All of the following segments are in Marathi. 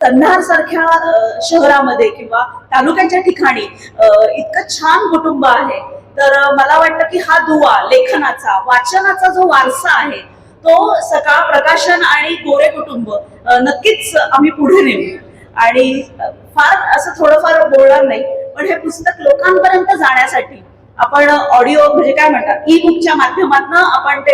कंधार सारख्या शहरामध्ये किंवा तालुक्याच्या ठिकाणी इतकं छान कुटुंब आहे. तर मला वाटतं की हा दुवा लेखनाचा वाचनाचा जो वारसा आहे तो सकाळ प्रकाशन आणि गोरे कुटुंब नक्कीच आम्ही पुढे नेऊ. आणि फार असं थोडंफार बोलणार नाही, पण हे पुस्तक लोकांपर्यंत जाण्यासाठी आपण ऑडिओ म्हणजे काय म्हणतात ई बुकच्या माध्यमातून आपण ते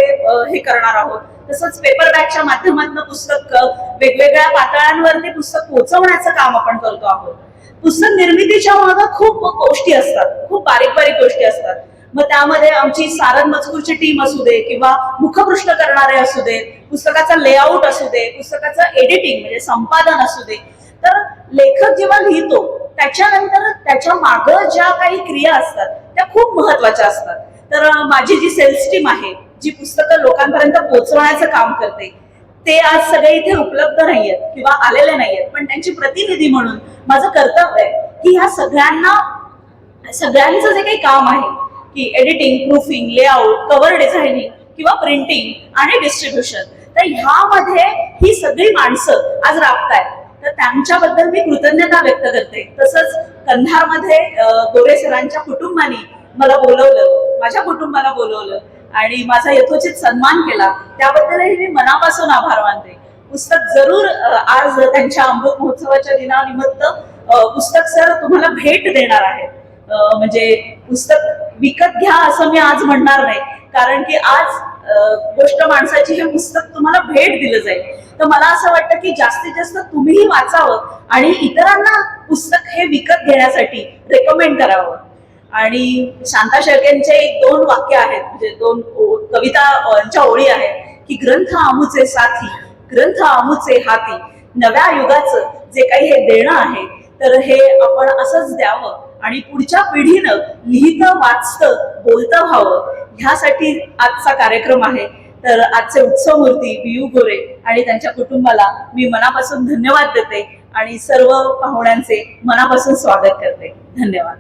हे करणार आहोत. तसंच पेपर बॅगच्या माध्यमातून पुस्तक वेगवेगळ्या पातळ्यांवर ते पुस्तक पोहोचवण्याचं काम आपण करतो आहोत. पुस्तक निर्मितीच्या मागे खूप गोष्टी असतात, खूप बारीक बारीक गोष्टी असतात. मग त्यामध्ये आमची सारण मजकूरची टीम असू दे किंवा मुखपृष्ठ करणारे असू दे, पुस्तकाचा लेआउट असू दे, पुस्तकाचं एडिटिंग म्हणजे संपादन असू दे. तर लेखक जेव्हा लिहितो त्याच्यानंतर त्याच्या मागं ज्या काही क्रिया असतात त्या खूप महत्वाच्या असतात. तर माझी जी सेल्स टीम आहे जी पुस्तकं लोकांपर्यंत पोहोचवण्याचं काम करते ते आज सगळे इथे उपलब्ध नाहीयेत किंवा आलेले नाहीयेत, पण त्यांची प्रतिनिधी म्हणून माझं कर्तव्य आहे की ह्या सगळ्यांचं जे काही काम आहे की editing, proofing, layout, cover designing किंवा प्रिंटिंग आणि डिस्ट्रीब्युशन, तर ह्यामध्ये ही सगळी माणसं आज राबतायत. तर त्यांच्याबद्दल मी कृतज्ञता व्यक्त करते. तसंच कंधारमध्ये गोरे सरांच्या कुटुंबाने मला बोलवलं, माझ्या कुटुंबाला बोलवलं आणि माझा यथोचित सन्मान केला, त्याबद्दलही मी मनापासून आभार मानते. पुस्तक जरूर आज त्यांच्या अमृत महोत्सवाच्या दिनानिमित्त पुस्तक सर तुम्हाला भेट देणार आहे. म्हणजे पुस्तक विकत घ्या असं मी आज म्हणणार नाही, कारण की आज गोष्ट माणसाची हे पुस्तक तुम्हाला भेट दिलं जाईल. तर मला असं वाटतं की जास्तीत जास्त तुम्हीही वाचावं आणि इतरांना पुस्तक हे विकत घेण्यासाठी रेकमेंड करावं. आणि शांता शेळकेंचे 2 वाक्य आहेत, म्हणजे 2 कवितांच्या ओळी आहेत की ग्रंथ आमुचे साथी, ग्रंथ आमुचे हाती, नव्या युगाचं जे काही हे देणं आहे तर हे आपण असंच द्यावं आणि पुढच्या पिढीनं लिहितं, वाचतं, बोलतं व्हावं, ह्यासाठी आजचा कार्यक्रम आहे. तर आजचे उत्सव मूर्ती बियू गोरे आणि त्यांच्या कुटुंबाला मी मनापासून धन्यवाद देते आणि सर्व पाहुण्यांचे मनापासून स्वागत करते. धन्यवाद.